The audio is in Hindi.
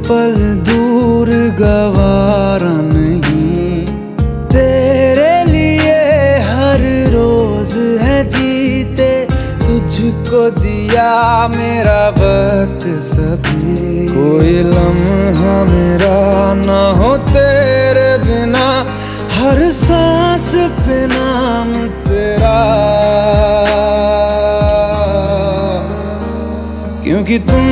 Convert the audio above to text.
पल दूर गवारा नहीं, तेरे लिए हर रोज है जीते, तुझको दिया मेरा वक्त सभी। कोई लम्हा मेरा ना हो तेरे बिना, हर सांस पे नाम तेरा, क्योंकि तुम